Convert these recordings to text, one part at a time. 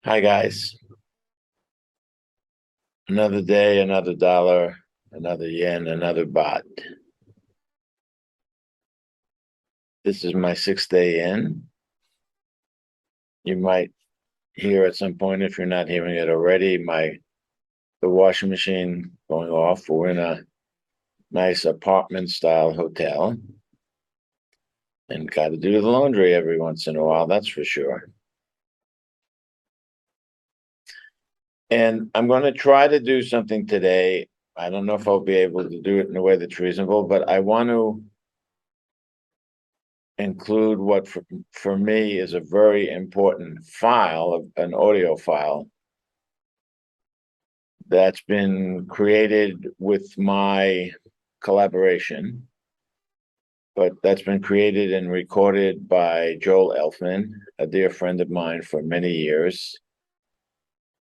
Hi, guys. Another day, another dollar, another yen, another baht. This is my sixth day in. You might hear at some point, if you're not hearing it already, the washing machine going off. We're in a nice apartment style hotel and got to do the laundry every once in a while, that's for sure. And I'm going to try to do something today. I don't know if I'll be able to do it in a way that's reasonable, but I want to include what for me is a very important file, an audio file that's been created with my collaboration, but that's been created and recorded by Joel Elfman, a dear friend of mine for many years,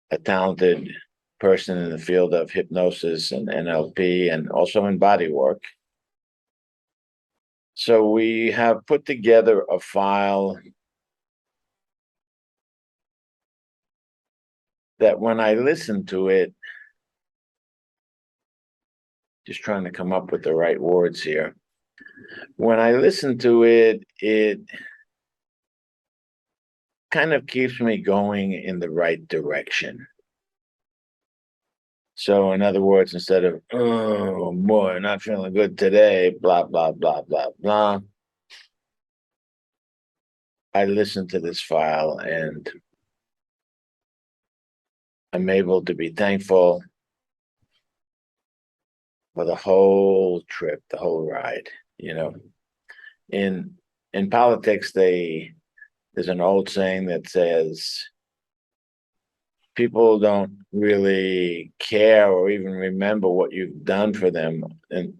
a talented person in the field of hypnosis and NLP and also in body work. So we have put together a file that when I listen to it, just trying to come up with the right words here. When I listen to it, it kind of keeps me going in the right direction. So, in other words, instead of, oh boy, not feeling good today, blah, blah, blah, blah, blah, I listen to this file and I'm able to be thankful for the whole trip, the whole ride. You know, in in politics, there's an old saying that says people don't really care or even remember what you've done for them in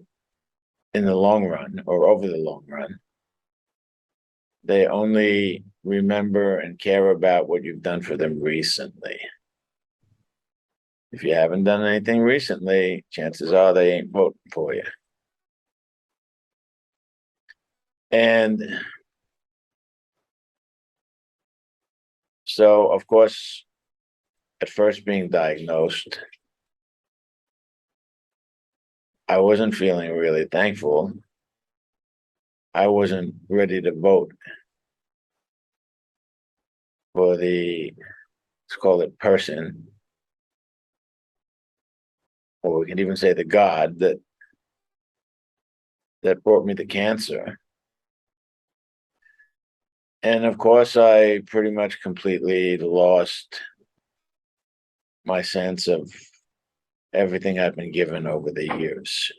the long run or over the long run. They only remember and care about what you've done for them recently. If you haven't done anything recently, chances are they ain't voting for you. And so, of course, at first being diagnosed, I wasn't feeling really thankful. I wasn't ready to vote for let's call it person, or we can even say the God that brought me the cancer. And of course, I pretty much completely lost my sense of everything I've been given over the years.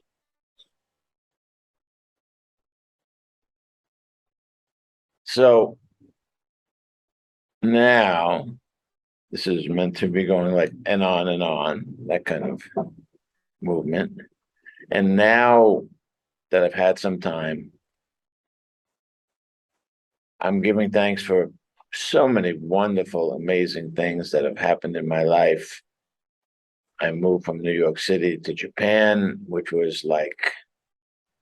So now this is meant to be going like and on, that kind of movement. And now that I've had some time, I'm giving thanks for so many wonderful, amazing things that have happened in my life. I moved from New York City to Japan, which was like,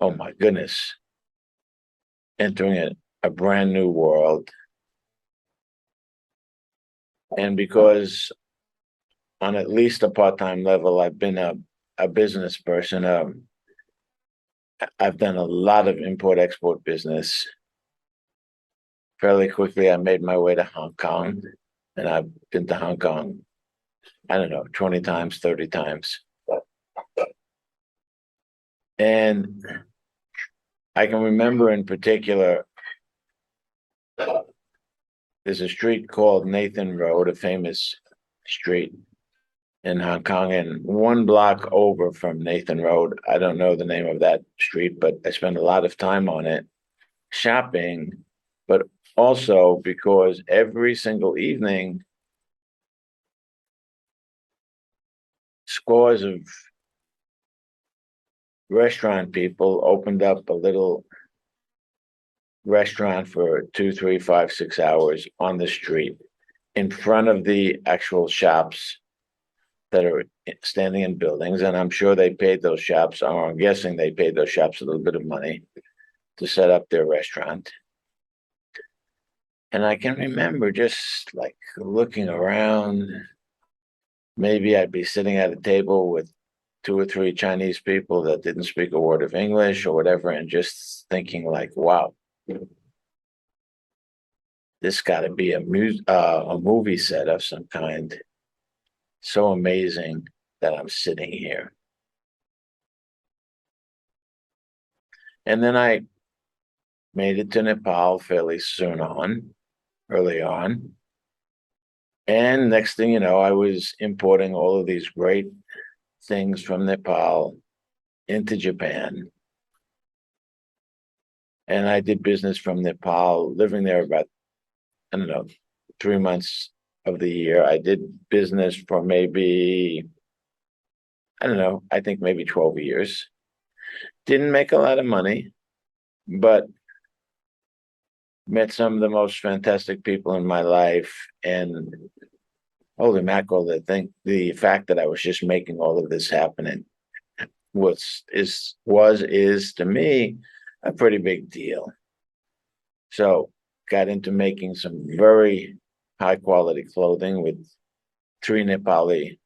oh my goodness, entering a brand new world. And because on at least a part-time level, I've been a business person. I've done a lot of import-export business. Fairly quickly, I made my way to Hong Kong, and I've been to Hong Kong, I don't know, 20 times, 30 times. And I can remember in particular, there's a street called Nathan Road, a famous street in Hong Kong, and one block over from Nathan Road. I don't know the name of that street, but I spent a lot of time on it shopping, but also because every single evening, scores of restaurant people opened up a little restaurant for 2, 3, 5, 6 hours on the street in front of the actual shops that are standing in buildings. And I'm sure they paid those shops, or I'm guessing they paid those shops a little bit of money to set up their restaurant. And I can remember just like looking around. Maybe I'd be sitting at a table with two or three Chinese people that didn't speak a word of English or whatever, and just thinking like, wow, this got to be a movie set of some kind. So amazing that I'm sitting here. And then I made it to Nepal fairly early on. And next thing you know, I was importing all of these great things from Nepal into Japan. And I did business from Nepal, living there about, I don't know, 3 months of the year. I did business for maybe, I don't know, I think maybe 12 years. Didn't make a lot of money, but met some of the most fantastic people in my life. And holy mackerel, the fact that I was just making all of this happen and is to me a pretty big deal. So got into making some very high quality clothing with three Nepali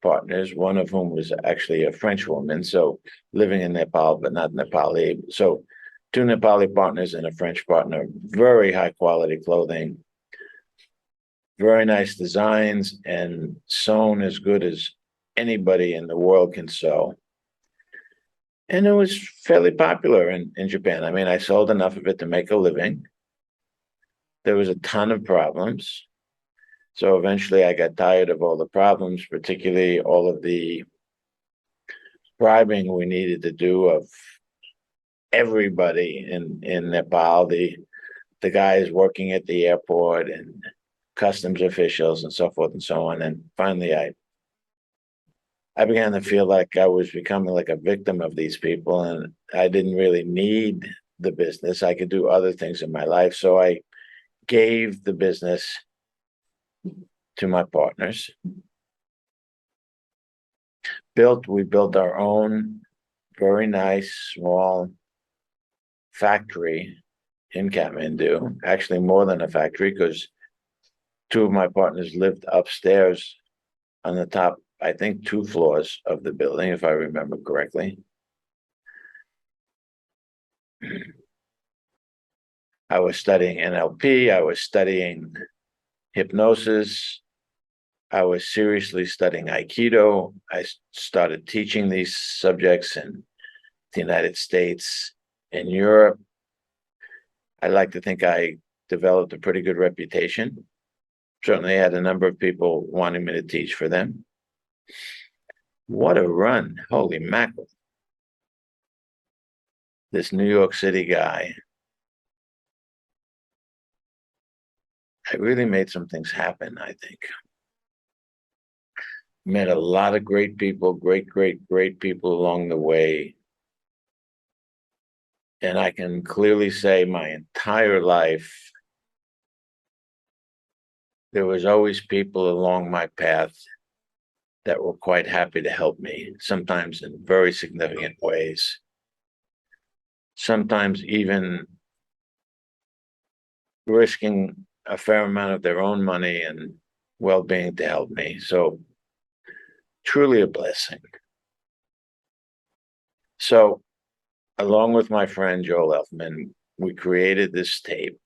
partners, one of whom was actually a French woman, so living in Nepal, but not Nepali. So two Nepali partners and a French partner, very high quality clothing, very nice designs, and sewn as good as anybody in the world can sew. And it was fairly popular in Japan. I mean, I sold enough of it to make a living. There was a ton of problems. So eventually I got tired of all the problems, particularly all of the bribing we needed to do of everybody in Nepal, the guys working at the airport and customs officials and so forth and so on. And finally I began to feel like I was becoming like a victim of these people, and I didn't really need the business. I could do other things in my life. So I gave the business to my partners. We built our own very nice small factory in Kathmandu, actually more than a factory, because two of my partners lived upstairs on the top, I think 2 floors of the building, if I remember correctly. I was studying NLP, I was studying hypnosis, I was seriously studying Aikido. I started teaching these subjects in the United States and Europe. I like to think I developed a pretty good reputation. Certainly had a number of people wanting me to teach for them. What a run. Holy mackerel. This New York City guy. I really made some things happen, I think. Met a lot of great people, great people along the way. And I can clearly say my entire life, there was always people along my path that were quite happy to help me, sometimes in very significant ways. Sometimes even risking a fair amount of their own money and well-being to help me. So truly a blessing. So along with my friend Joel Elfman, we created this tape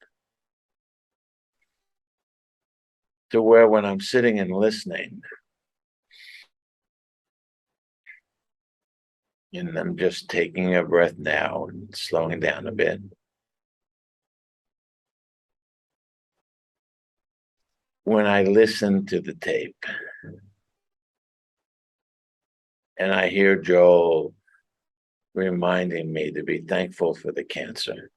to where when I'm sitting and listening, and I'm just taking a breath now and slowing down a bit. When I listen to the tape and I hear Joel reminding me to be thankful for the cancer,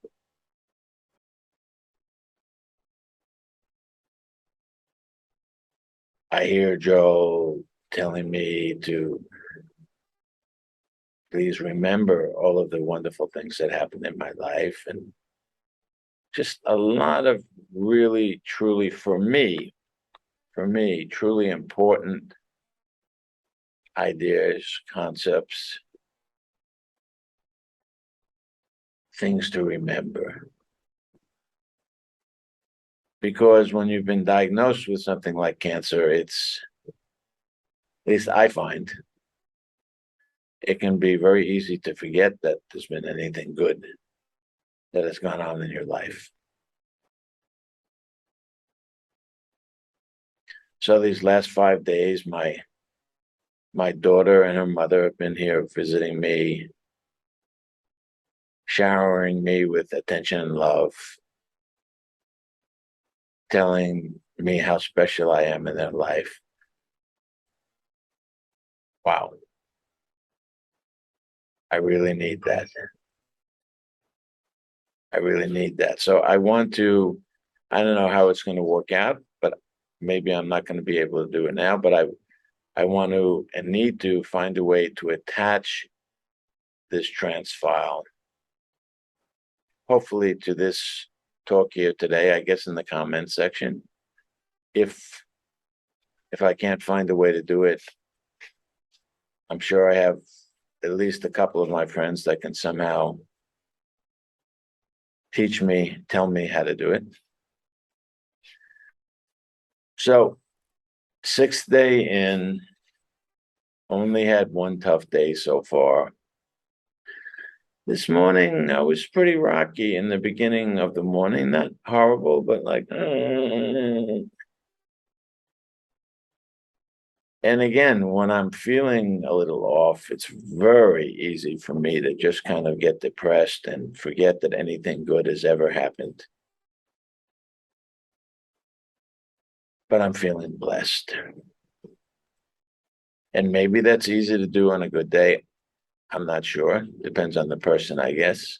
I hear Joel telling me to please remember all of the wonderful things that happened in my life, and just a lot of really, truly, for me, truly important ideas, concepts, things to remember. Because when you've been diagnosed with something like cancer, it's, at least I find, it can be very easy to forget that there's been anything good that has gone on in your life. So these last 5 days, my daughter and her mother have been here visiting me, showering me with attention and love, telling me how special I am in their life. Wow. I really need that. I really need that. So I want to, I don't know how it's going to work out, but maybe I'm not going to be able to do it now, but I want to and need to find a way to attach this trance file, hopefully to this talk here today, I guess in the comment section. If I can't find a way to do it, I'm sure I have at least a couple of my friends that can somehow teach me, tell me how to do it. So, sixth day in, only had one tough day so far. This morning, I was pretty rocky in the beginning of the morning, not horrible, but like, and again, when I'm feeling a little off, it's very easy for me to just kind of get depressed and forget that anything good has ever happened. But I'm feeling blessed. And maybe that's easy to do on a good day. I'm not sure. Depends on the person, I guess.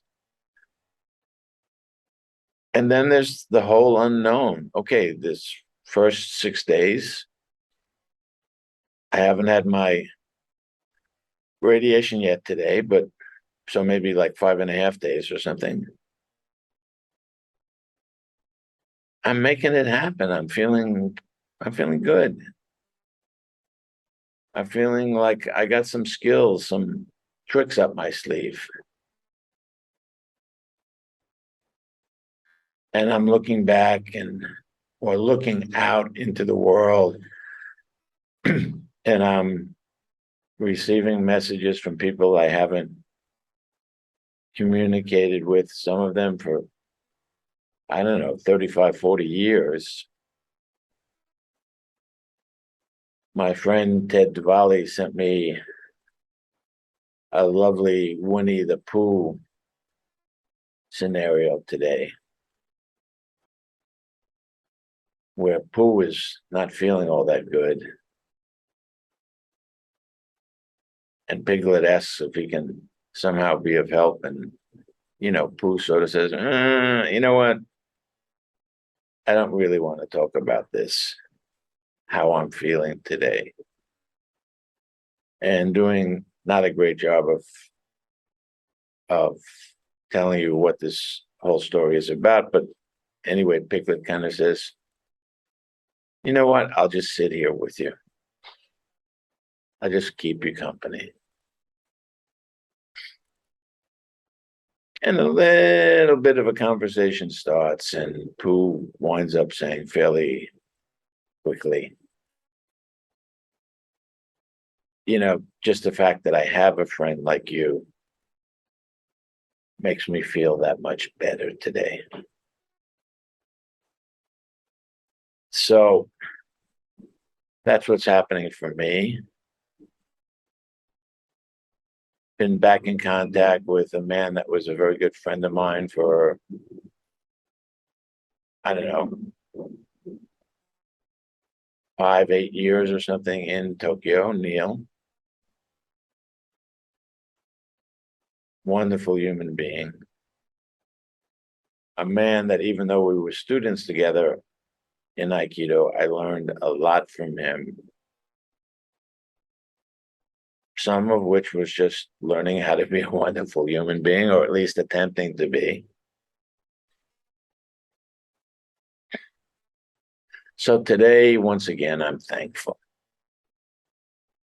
And then there's the whole unknown. Okay, this first 6 days, I haven't had my radiation yet today, but so maybe like 5.5 days or something. I'm making it happen. I'm feeling good. I'm feeling like I got some skills, some tricks up my sleeve. And I'm looking back or looking out into the world and I'm receiving messages from people I haven't communicated with, some of them for, I don't know, 35, 40 years. My friend Ted Diwali sent me a lovely Winnie the Pooh scenario today where Pooh is not feeling all that good. And Piglet asks if he can somehow be of help. And, Pooh sort of says, you know what? I don't really want to talk about this, how I'm feeling today. And doing not a great job of telling you what this whole story is about. But anyway, Piglet kind of says, you know what? I'll just sit here with you. I'll just keep you company. And a little bit of a conversation starts, and Pooh winds up saying fairly quickly, just the fact that I have a friend like you makes me feel that much better today. So that's what's happening for me. Been back in contact with a man that was a very good friend of mine for, I don't know, 5, 8 years or something in Tokyo, Neil. Wonderful human being. A man that even though we were students together in Aikido, I learned a lot from him. Some of which was just learning how to be a wonderful human being, or at least attempting to be. So today, once again, I'm thankful.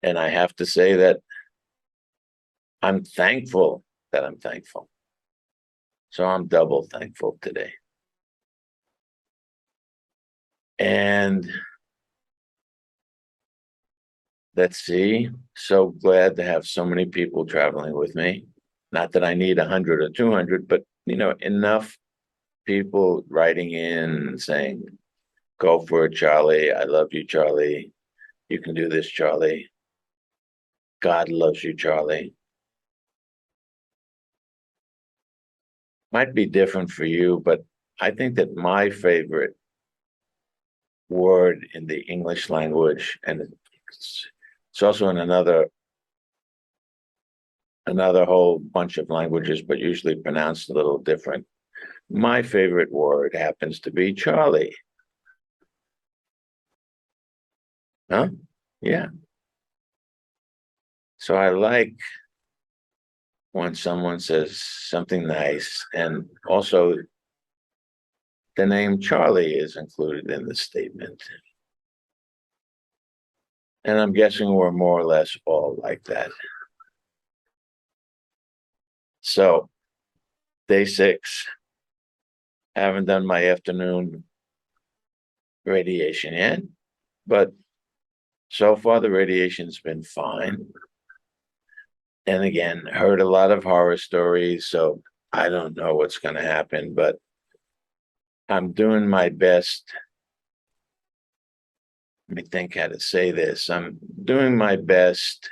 And I have to say that I'm thankful that I'm thankful. So I'm double thankful today. And let's see, so glad to have so many people traveling with me. Not that I need 100 or 200, but enough people writing in and saying, go for it, Charlie. I love you, Charlie. You can do this, Charlie. God loves you, Charlie. Might be different for you, but I think that my favorite word in the English language, and it's also in another whole bunch of languages, but usually pronounced a little different. My favorite word happens to be Charlie. Huh? Yeah. So I like when someone says something nice, and also the name Charlie is included in the statement. And I'm guessing we're more or less all like that. So, day 6, haven't done my afternoon radiation yet, but so far the radiation's been fine. And again, heard a lot of horror stories, so I don't know what's going to happen, but I'm doing my best. Let me think how to say this. I'm doing my best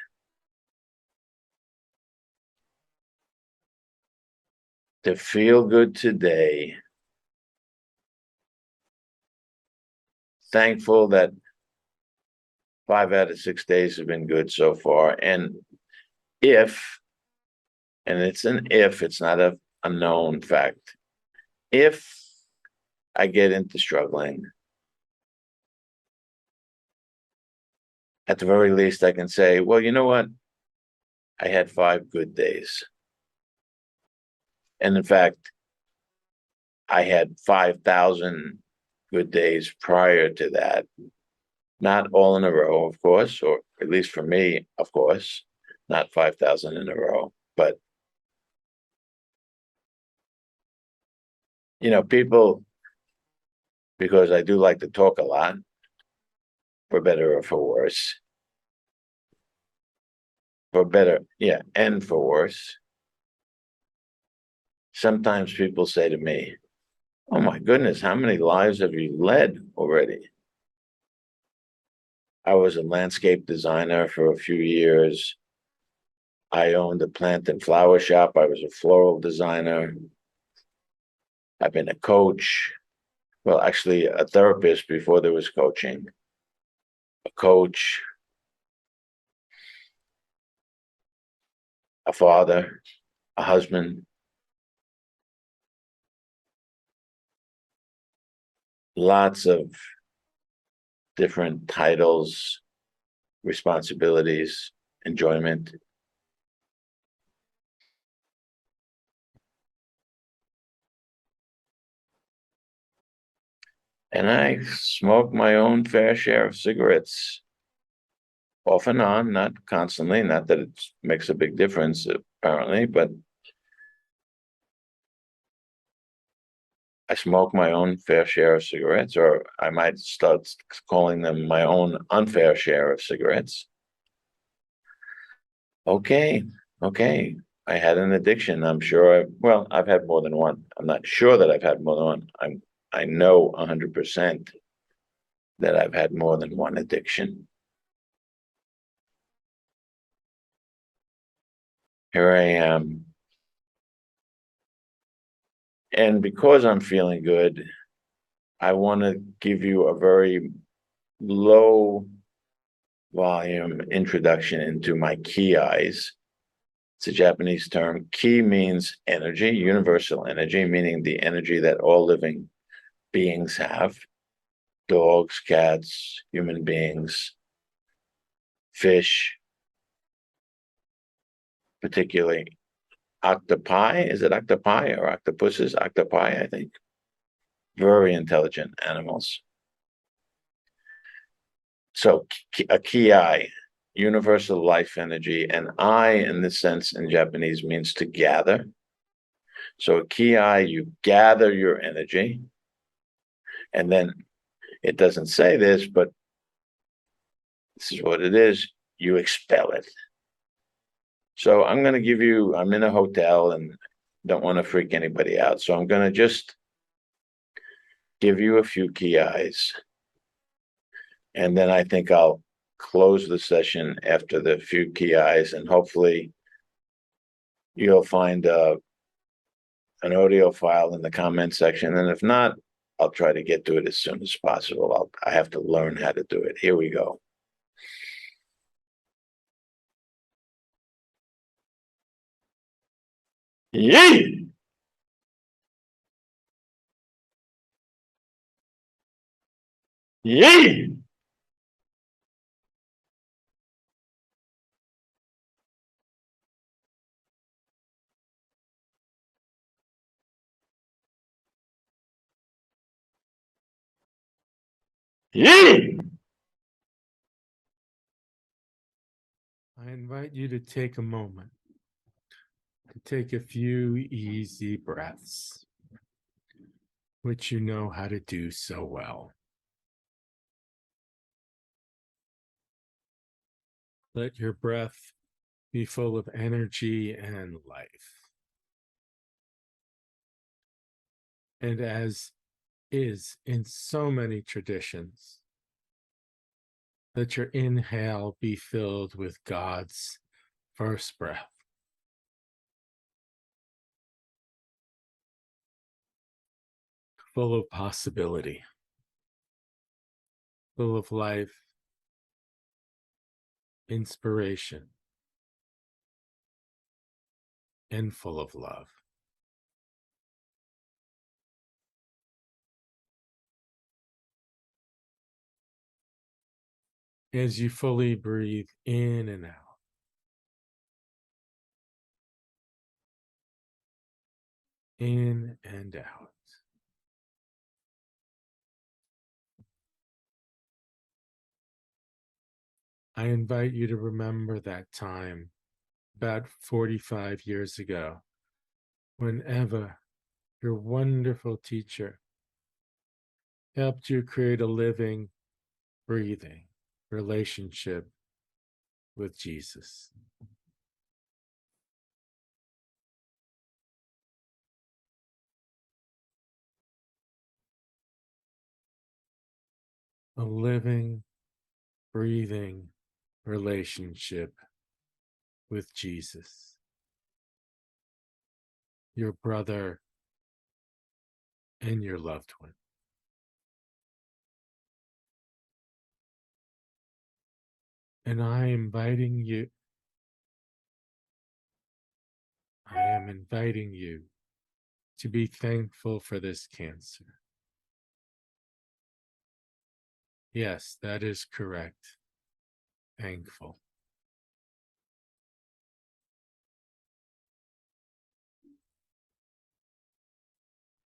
to feel good today. Thankful that 5 out of 6 days have been good so far. And if, and it's an if, it's not a known fact, if I get into struggling, at the very least, I can say, well, you know what? I had 5 good days. And in fact, I had 5,000 good days prior to that. Not all in a row, of course, or at least for me, of course, not 5,000 in a row. But, people, because I do like to talk a lot, for better or for worse, for better, yeah, and for worse. Sometimes people say to me, oh my goodness, how many lives have you led already? I was a landscape designer for a few years. I owned a plant and flower shop. I was a floral designer. I've been a coach. Well, actually, a therapist before there was coaching. A coach, a father, a husband. Lots of different titles, responsibilities, enjoyment. And I smoke my own fair share of cigarettes, off and on, not constantly. Not that it makes a big difference, apparently, but I smoke my own fair share of cigarettes, or I might start calling them my own unfair share of cigarettes. Okay, okay. I had an addiction. I'm sure well, I've had more than one. I'm not sure that I've had more than one. I know 100% that I've had more than one addiction. Here I am. And because I'm feeling good, I want to give you a very low volume introduction into my ki eyes. It's a Japanese term. Ki means energy, universal energy, meaning the energy that all living beings have. Dogs, cats, human beings, fish, particularly octopi. Is it octopi or octopuses? Octopi, I think. Very intelligent animals. So a ki, universal life energy, and I, in this sense, in Japanese, means to gather. So a ki, you gather your energy, and then it doesn't say this, but this is what it is. You expel it. So I'm going to give you, I'm in a hotel and don't want to freak anybody out. So I'm going to just give you a few key eyes. And then I think I'll close the session after the few key eyes, and hopefully you'll find an audio file in the comment section. And if not, I'll try to get to it as soon as possible. I have to learn how to do it. Here we go. Yay! Yay! Yay! I invite you to take a moment to take a few easy breaths, which you know how to do so well. Let your breath be full of energy and life. And as is in so many traditions, let your inhale be filled with God's first breath. Full of possibility, full of life, inspiration, and full of love. As you fully breathe in and out, in and out, I invite you to remember that time about 45 years ago when Eva, your wonderful teacher, helped you create a living, breathing relationship with Jesus. A living, breathing relationship with Jesus, your brother and your loved one. And I am inviting you to be thankful for this cancer. Yes, that is correct. Thankful.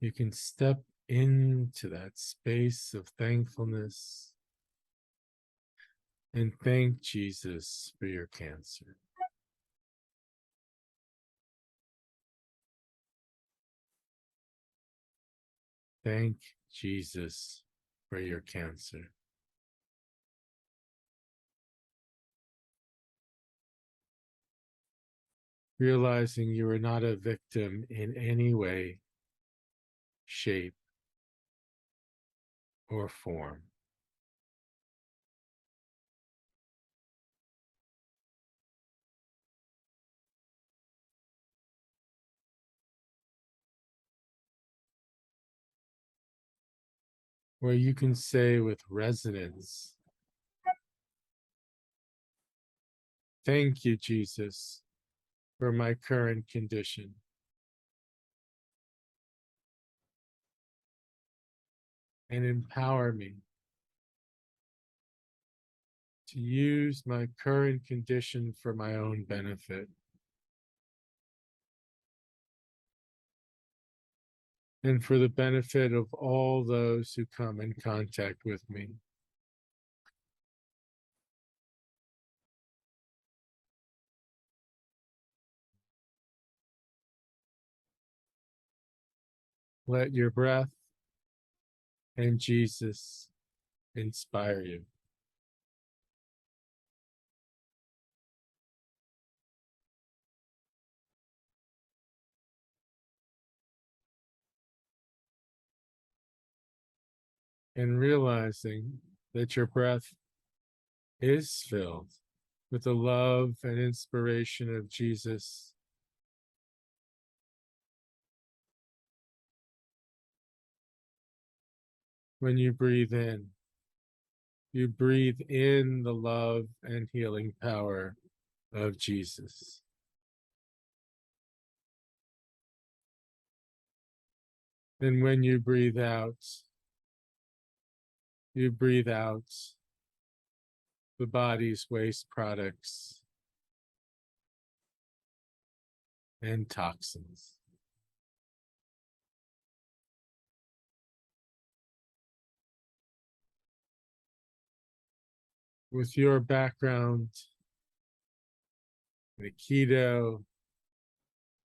You can step into that space of thankfulness and thank Jesus for your cancer. Thank Jesus for your cancer. Realizing you are not a victim in any way, shape, or form. Where you can say with resonance, thank you, Jesus, for my current condition. And empower me to use my current condition for my own benefit and for the benefit of all those who come in contact with me. Let your breath and Jesus inspire you. And realizing that your breath is filled with the love and inspiration of Jesus. When you breathe in, you breathe in the love and healing power of Jesus. And when you breathe out the body's waste products and toxins. With your background in Aikido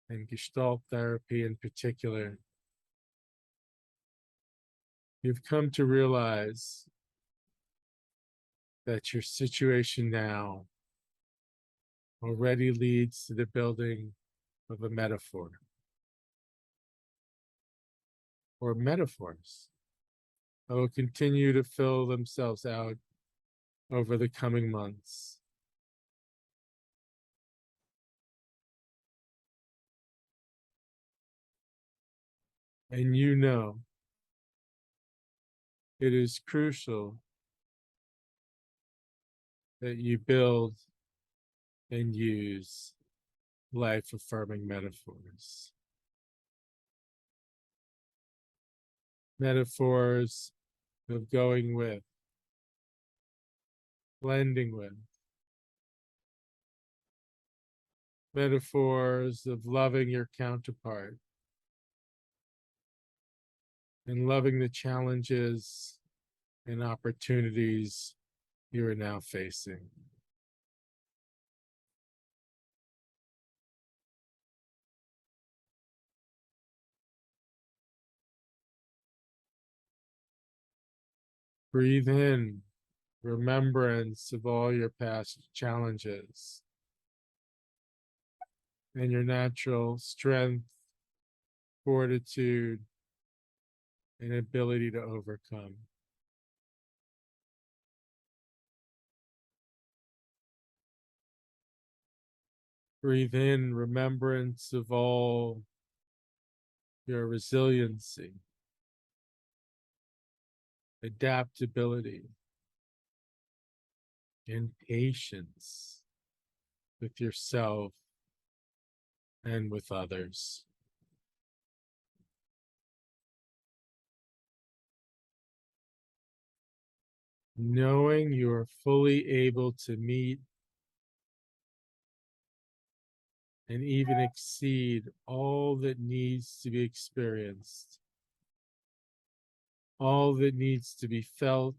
and Gestalt therapy in particular, you've come to realize that your situation now already leads to the building of a metaphor or metaphors that will continue to fill themselves out over the coming months. And you know it is crucial that you build and use life affirming metaphors. Metaphors of going with, blending with, metaphors of loving your counterpart and loving the challenges and opportunities you are now facing. Breathe in remembrance of all your past challenges and your natural strength, fortitude, and ability to overcome. Breathe in remembrance of all your resiliency, adaptability, and patience with yourself and with others. Knowing you are fully able to meet and even exceed all that needs to be experienced, all that needs to be felt,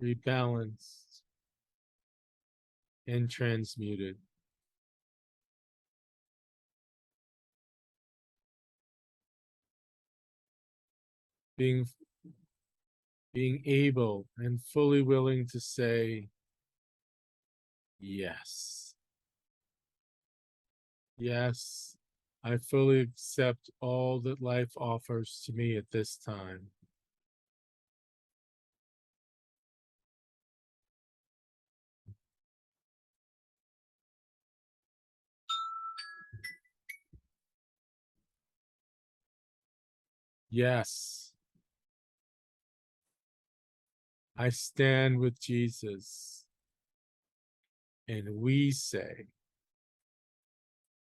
rebalanced, and transmuted. Being able and fully willing to say, yes. Yes, I fully accept all that life offers to me at this time. Yes, I stand with Jesus, and we say,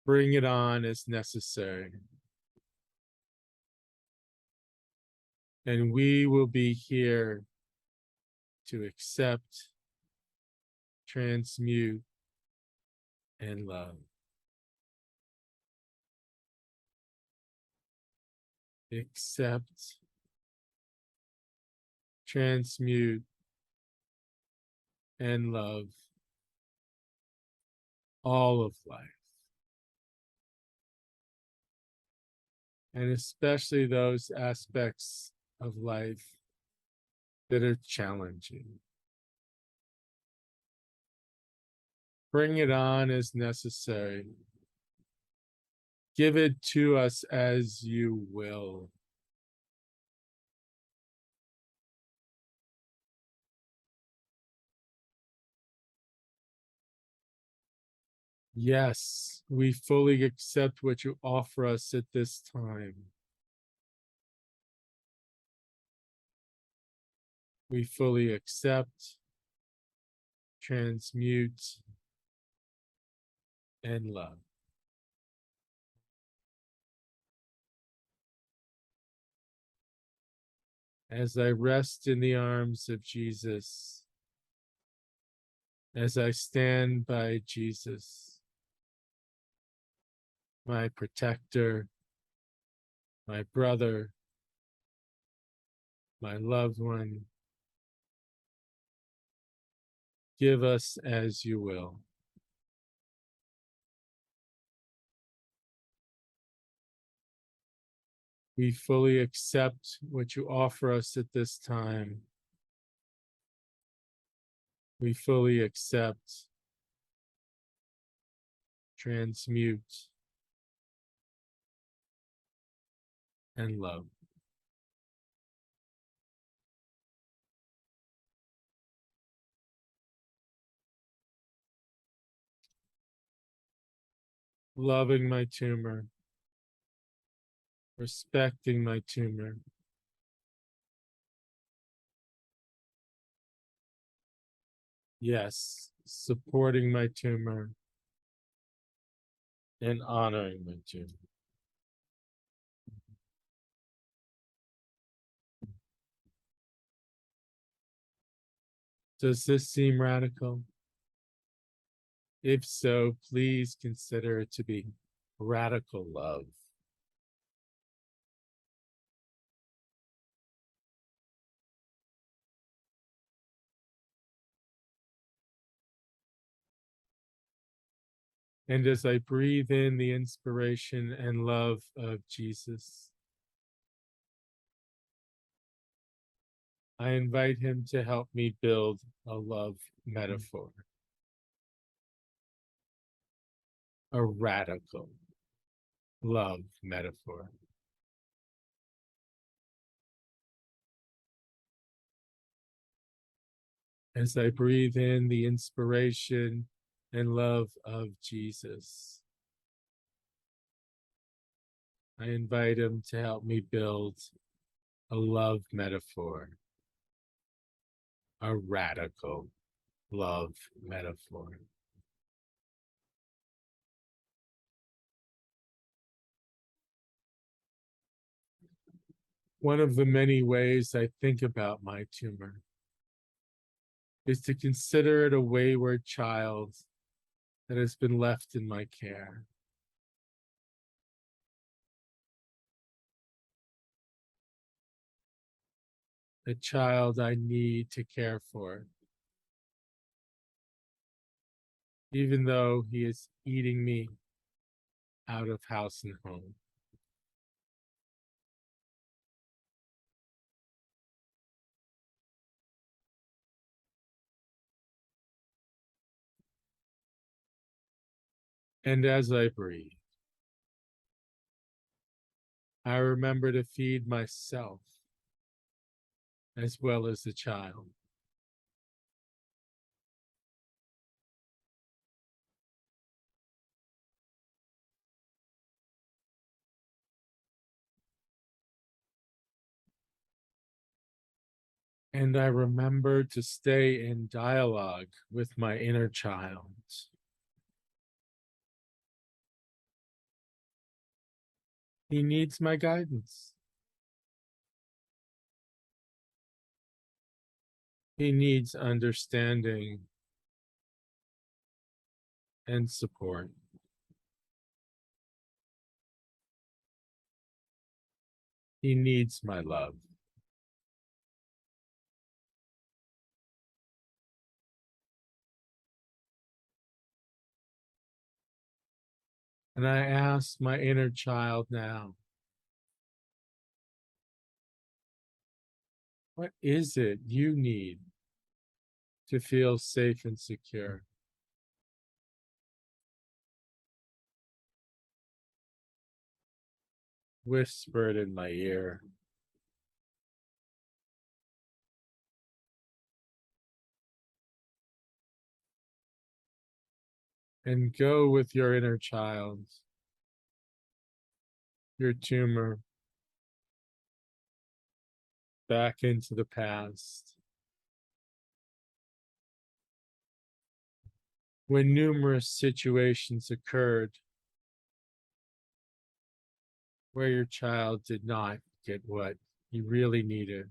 bring it on as necessary. And we will be here to accept, transmute, and love. Accept, transmute, and love all of life. and especially those aspects of life that are challenging. Bring it on as necessary. Give it to us as you will. Yes, we fully accept what you offer us at this time. We fully accept, transmute, and love. As I rest in the arms of Jesus, as I stand by Jesus, my protector, my brother, my loved one, give us as you will. We fully accept what you offer us at this time. We fully accept, transmute, and love. Loving my tumor, respecting my tumor, yes, supporting my tumor, and honoring my tumor. Does this seem radical? If so, please consider it to be radical love. And as I breathe in the inspiration and love of Jesus, I invite him to help me build a love metaphor, a radical love metaphor. As I breathe in the inspiration and love of Jesus, I invite him to help me build a love metaphor, a radical love metaphor. One of the many ways I think about my tumor is to consider it a wayward child that has been left in my care. A child I need to care for, even though he is eating me out of house and home. And as I breathe, I remember to feed myself as well as the child. And I remember to stay in dialogue with my inner child. He needs my guidance. He needs understanding and support. He needs my love. And I ask my inner child now What is it you need to feel safe and secure? Whisper it in my ear. And go with your inner child, your tumor, back into the past. When numerous situations occurred where your child did not get what he really needed,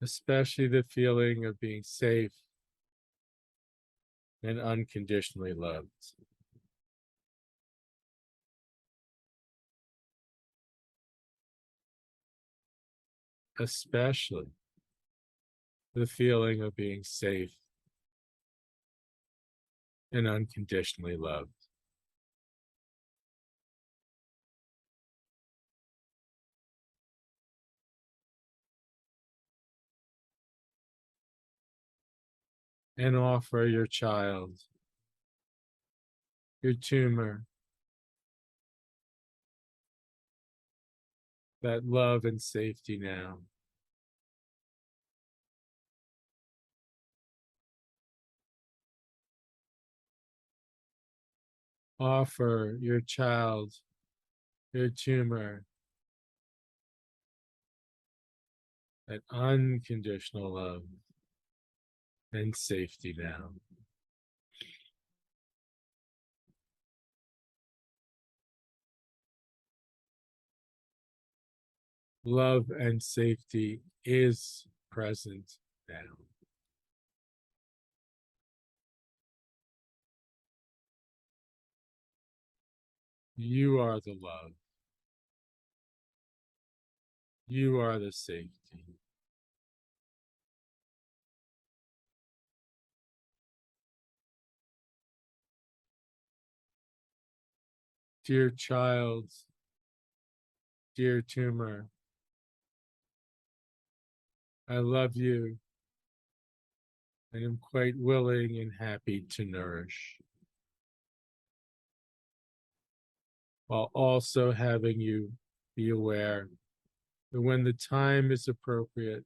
especially the feeling of being safe and unconditionally loved. Especially the feeling of being safe and unconditionally loved. And offer your child, your tumor, that love and safety now. Offer your child, your tumor, that unconditional love and safety now. Love and safety is present now. You are the love. You are the safety. Dear child, dear tumor, I love you and am quite willing and happy to nourish, while also having you be aware that when the time is appropriate,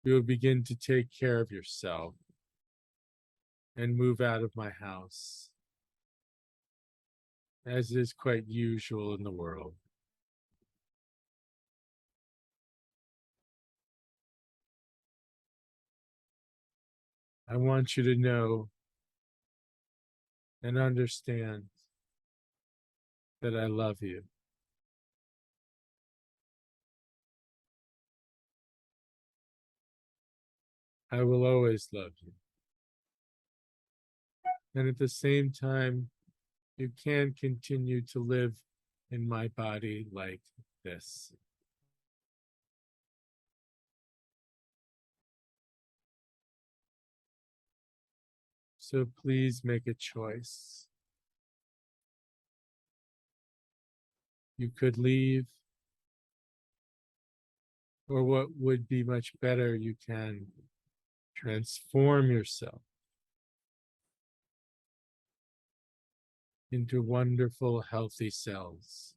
you will begin to take care of yourself and move out of my house, as is quite usual in the world. I want you to know and understand that I love you. I will always love you. And at the same time, you can't continue to live in my body like this. So please make a choice. You could leave, or what would be much better, you can transform yourself into wonderful, healthy cells.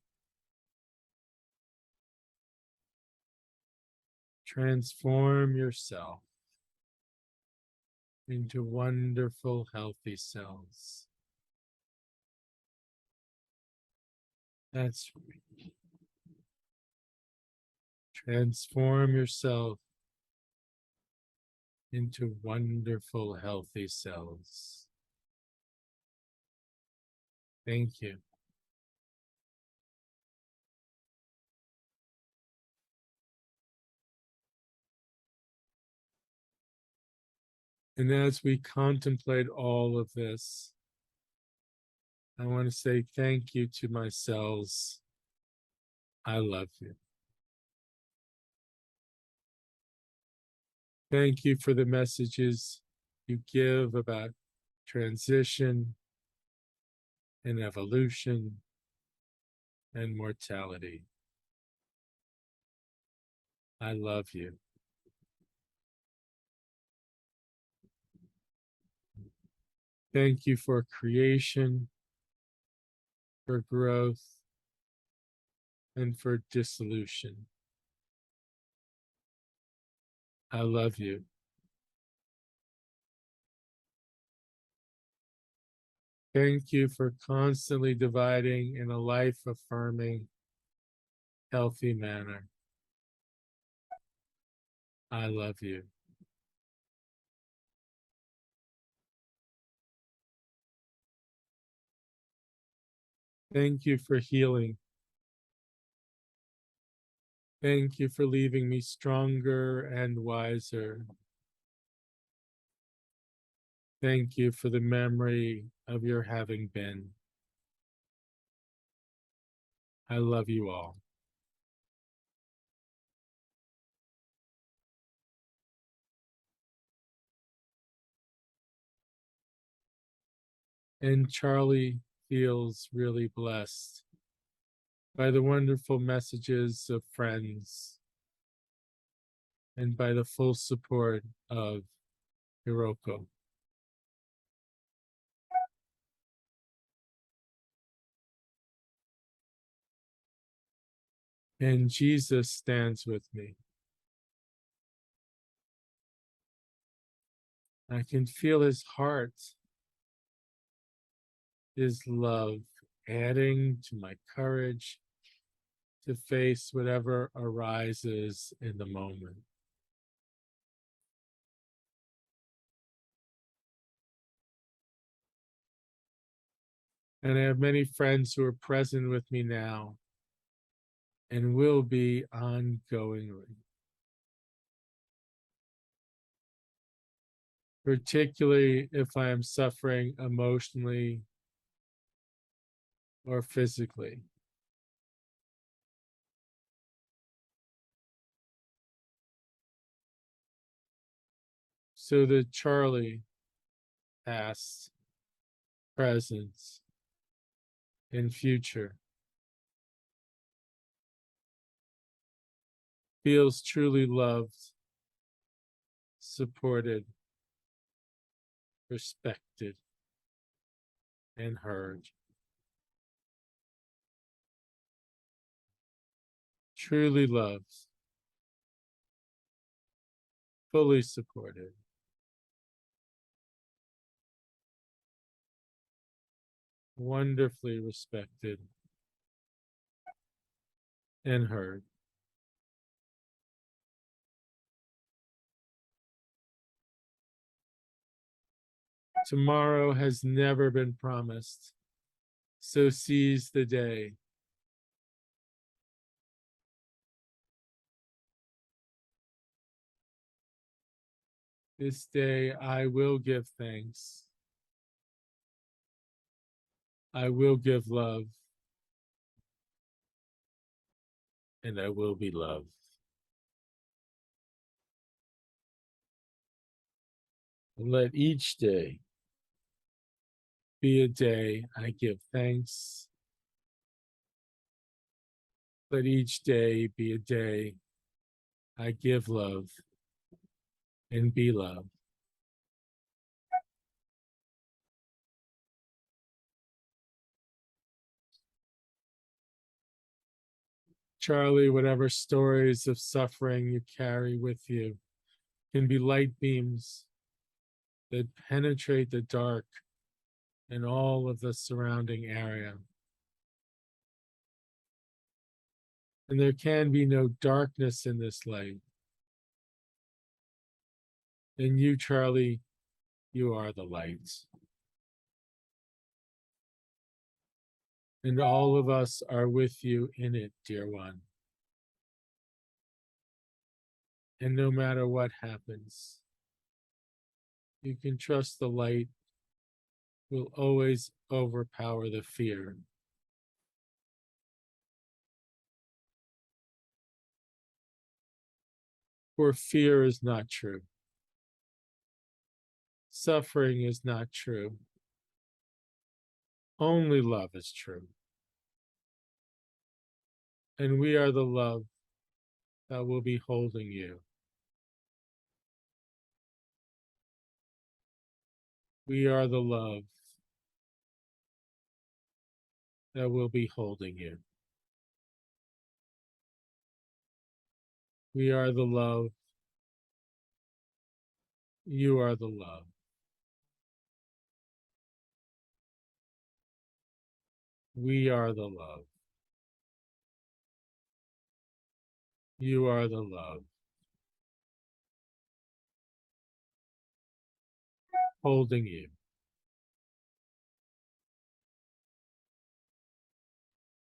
Transform yourself into wonderful, healthy cells. That's right. Transform yourself into wonderful, healthy cells. Thank you. And as we contemplate all of this, I want to say thank you to my cells. I love you. Thank you for the messages you give about transition and evolution and mortality. I love you. Thank you for creation, for growth, and for dissolution. I love you. Thank you for constantly dividing in a life affirming, healthy manner. I love you. Thank you for healing. Thank you for leaving me stronger and wiser. Thank you for the memory of your having been. I love you all. And Charlie feels really blessed by the wonderful messages of friends and by the full support of Hiroko. And Jesus stands with me. I can feel his heart, his love, adding to my courage to face whatever arises in the moment. And I have many friends who are present with me now and will be ongoingly. Particularly if I am suffering emotionally or physically. So that Charlie, past, present, and future, feels truly loved, supported, respected, and heard. Truly loved, fully supported, wonderfully respected, and heard. Tomorrow has never been promised, so seize the day. This day I will give thanks. I will give love, and I will be loved. And let each day be a day I give thanks. Let each day be a day I give love and be loved. Charlie, whatever stories of suffering you carry with you can be light beams that penetrate the dark in all of the surrounding area. And there can be no darkness in this light. And you, Charlie, you are the light. And all of us are with you in it, dear one. And no matter what happens, you can trust the light will always overpower the fear. For fear is not true. Suffering is not true. Only love is true. And we are the love that will be holding you. We are the love that will be holding you. We are the love. You are the love. We are the love. You are the love. Holding you.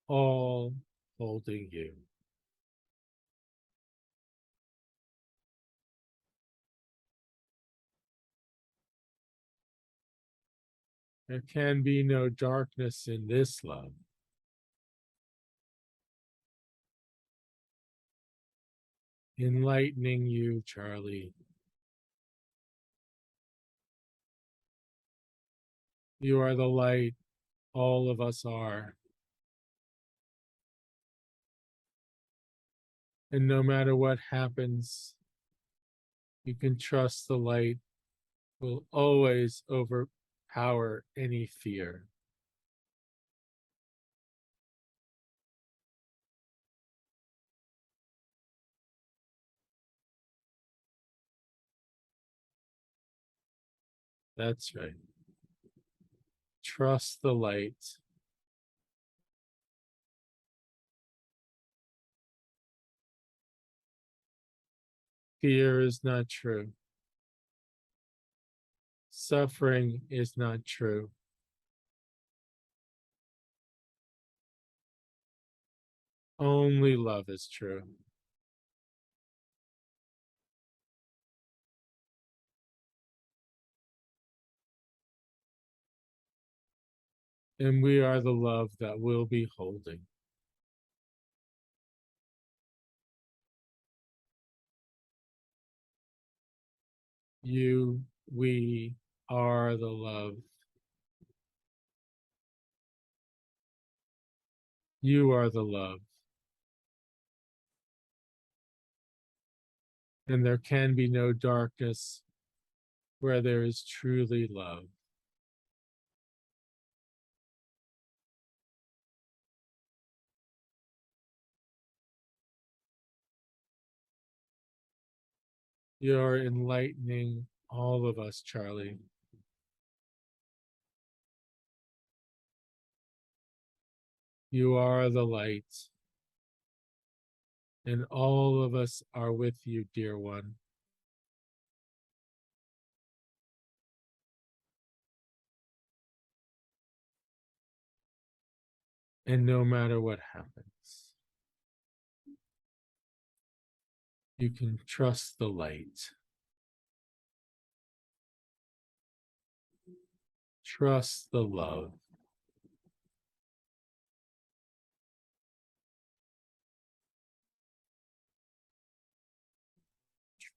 All holding you. There can be no darkness in this love. Enlightening you, Charlie. You are the light. All of us are. And no matter what happens, you can trust the light will always overpower any fear. That's right. Trust the light. Fear is not true. Suffering is not true. Only love is true. And we are the love that will be holding. You, we are the love. You are the love. And there can be no darkness where there is truly love. You're enlightening all of us, Charlie. You are the light. And all of us are with you, dear one. And no matter what happens, you can trust the light. Trust the love.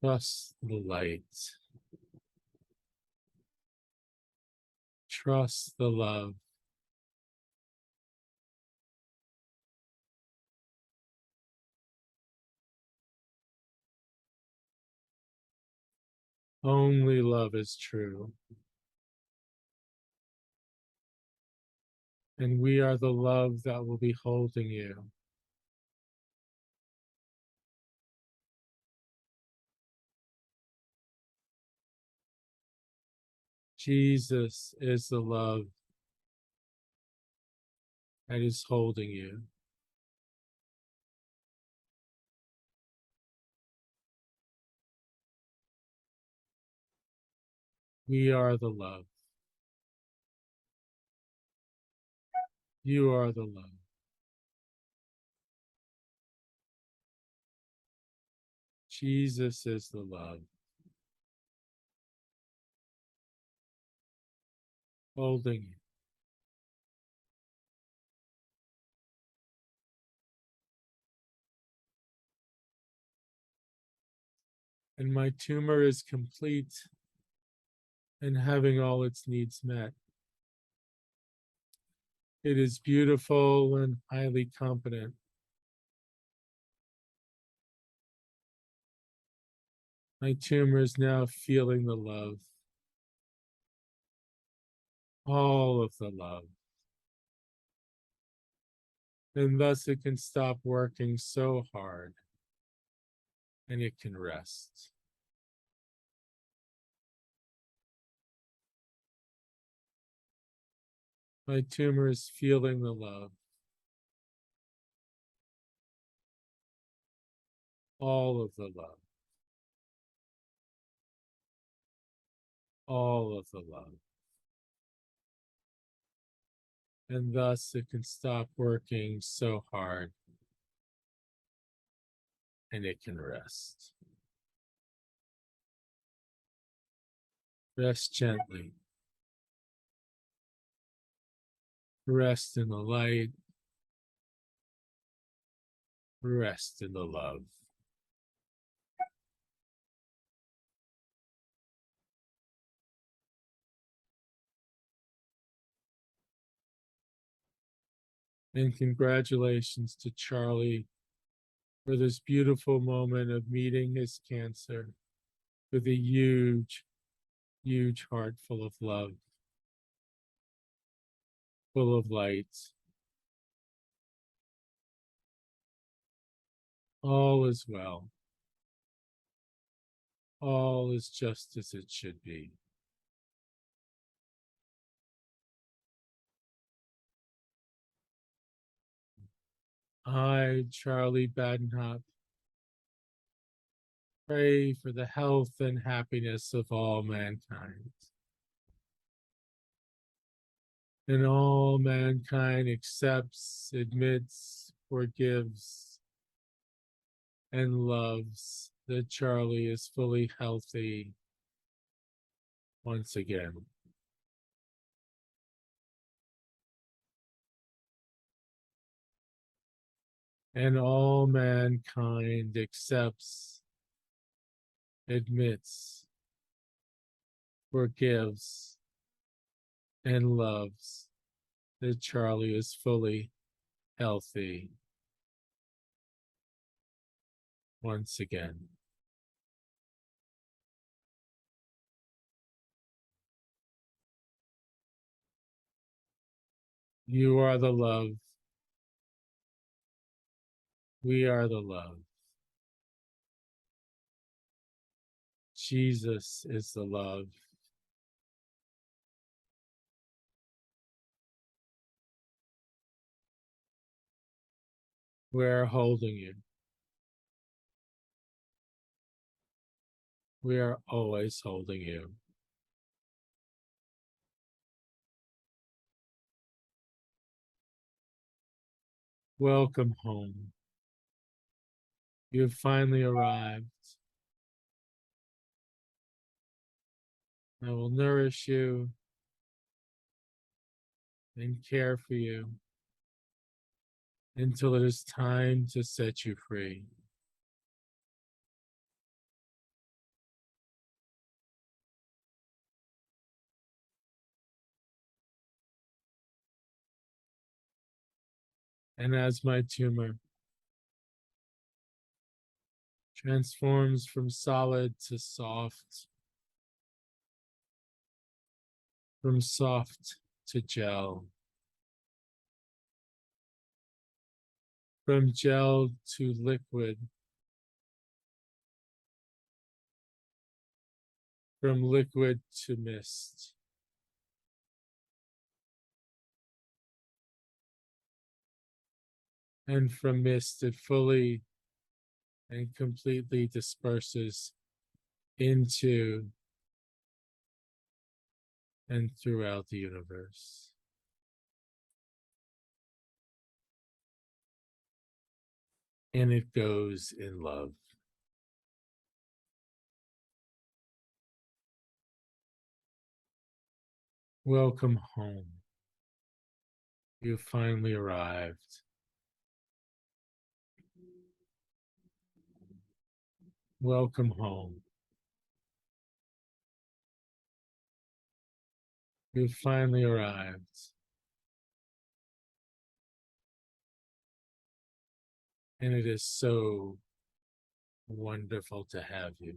Trust the light. Trust the love. Only love is true. And we are the love that will be holding you. Jesus is the love that is holding you. We are the love. You are the love. Jesus is the love. Holding you. And my tumor is complete and having all its needs met. It is beautiful and highly competent. My tumor is now feeling the love, all of the love. And thus it can stop working so hard and it can rest. My tumor is feeling the love, all of the love, all of the love. And thus it can stop working so hard and it can rest. Rest gently. Rest in the light. Rest in the love. And congratulations to Charlie for this beautiful moment of meeting his cancer with a huge, huge heart full of love, full of light. All is well. All is just as it should be. I, Charlie Badenhop, pray for the health and happiness of all mankind. And all mankind accepts, admits, forgives, and loves that Charlie is fully healthy once again. And all mankind accepts, admits, forgives, and loves that Charlie is fully healthy once again. You are the love. We are the love. Jesus is the love. We're holding you. We are always holding you. Welcome home. You've finally arrived. I will nourish you and care for you until it is time to set you free. And as my tumor transforms from solid to soft, from soft to gel, from gel to liquid, from liquid to mist. And from mist, it fully and completely disperses into and throughout the universe. And it goes in love. Welcome home. You finally arrived. Welcome home. You finally arrived. And it is so wonderful to have you.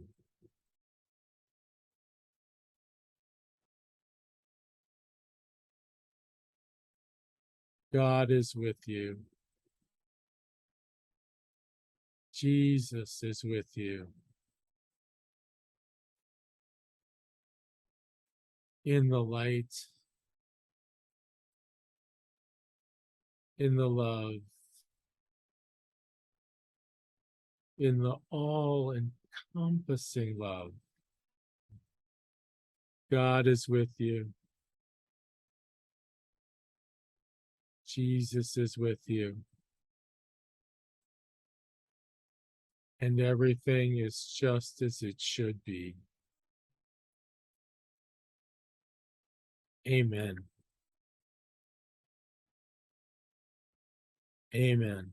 God is with you. Jesus is with you. In the light, in the love, in the all encompassing love. God is with you. Jesus is with you. And everything is just as it should be. Amen. Amen.